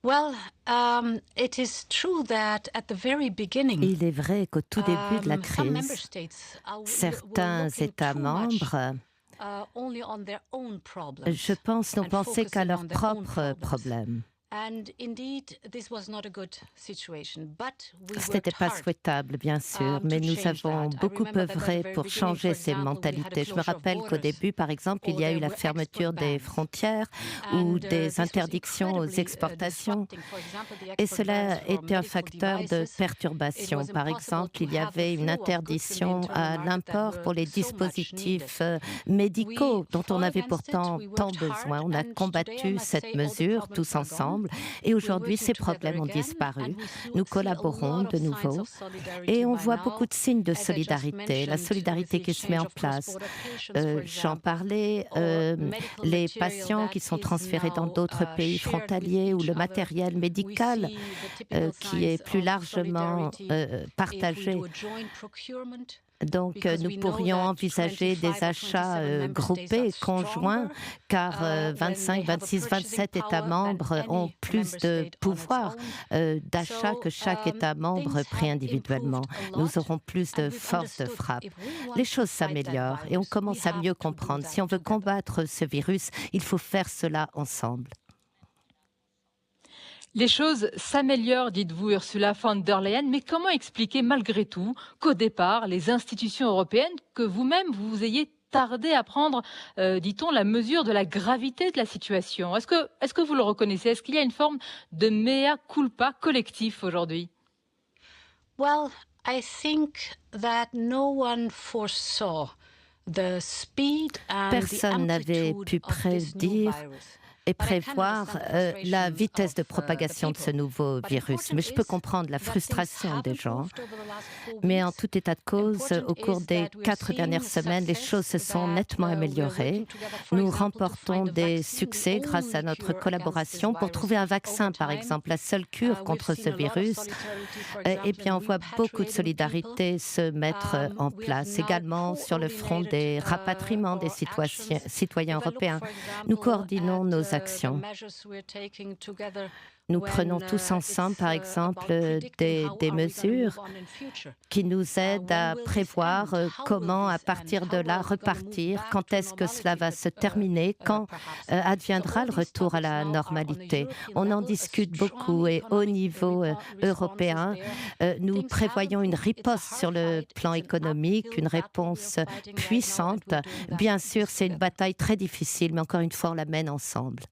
Well, it is true that at the very Et beginning, il est vrai qu'au tout début de la some member crise, states were certains looking États too much membres, only on their own je problems pense, n'ont and pensé qu'à focusing leurs on their own propres problems. problèmes. And indeed, this was not a good situation, but we Ce n'était worked pas hard souhaitable, bien sûr, to mais nous change avons that. I beaucoup remember that at the œuvré very pour beginning, for changer ces example, we had a mentalités. Je me closure of rappelle qu'au borders, début, par exemple, il or y a eu there la were export fermeture des bans. frontières ou And des this was interdictions aux incredibly exportations. disrupting. For example, the Et export bans cela for était un medical facteur de devices. It perturbation. was Par impossible exemple, to il y have a avait une flow of goods in the interdiction internal à market that l'import were pour les so much needed. dispositifs We médicaux dont on fought avait against it, pourtant we tant worked hard, besoin. On a and today I combattu must cette say all the mesure problems tous are gone. ensemble et We're aujourd'hui, working ces together problèmes ont again, and disparu. we Nous see a collaborons lot of de signs nouveau of solidarity et on by voit beaucoup now. de signes de As I just solidarité, la mentioned, with the solidarité qui se met exchange en of place. cross-border patients, for J'en example, parlais, or medical les material patients that qui sont is transférés dans now d'autres pays shared with frontaliers ou each le other. matériel We médical see the typical qui est signs plus of largement solidarity if we do partagé. a joint procurement. Donc, Because nous we know pourrions that envisager des 25 or achats 27 member states are groupés, conjoints, stronger car when they 25, have a 26, purchasing 27 États power than membres ont any plus member de state on its pouvoir own. d'achat So que chaque État membre things pris have improved individuellement. a Nous lot, aurons plus and de we've force de understood frappe. if we want Les to choses fight that s'améliorent et on virus, we commence à have mieux to do comprendre. that Si on veut together. combattre ce virus, il faut faire cela ensemble. Les choses s'améliorent, dites-vous, Ursula von der Leyen, mais comment expliquer malgré tout qu'au départ, les institutions européennes, que vous-même, vous ayez tardé à prendre, dit-on, la mesure de la gravité de la situation? Est-ce que vous le reconnaissez? Est-ce qu'il y a une forme de mea culpa collectif aujourd'hui? Well, I think that no one foresaw the speed and the Personne n'avait amplitude pu of this new prédire virus. et But I can prévoir understand the la frustration vitesse of de the propagation de ce people. nouveau But virus. important Mais je peux is comprendre la that things frustration have des gens. improved over the last 4 Mais en weeks. tout état de cause, Important au cours is des that we're 4 seeing dernières semaines, les choses success, se sont that nettement we're améliorées. working together, for Nous example, to remportons find a des vaccine, the succès grâce à only notre cure against this collaboration pour virus trouver un over vaccin, par time. exemple, la seule cure We've contre ce seen a lot of virus. solidarity, for Eh example, bien, in on voit beaucoup de repatriating people. solidarité se mettre en We have place, now également sur le front coordinated des rapatriements des our actions. citoyens If I look, européens. for Nous example, coordinons at nos the actions. measures we're taking together Nous prenons when tous ensemble, it's par exemple, about predicting how des are we going to move mesures on in future. qui nous aident When à will this prévoir end? How will comment, à this end? partir de How là, are we going to move repartir, back quand to est-ce que cela va se normality, terminer, quand perhaps? So adviendra all le these retour à topics la now are on a normalité. European On en level. A discute strong beaucoup et au economic niveau response is européen, there. nous Things have prévoyons une improved. It's a riposte sur hard le fight. plan It's an économique, une uphill battle we're réponse fighting right now, and puissante. we're doing that Bien sûr, c'est une together. bataille très difficile, mais encore une fois, on la mène ensemble.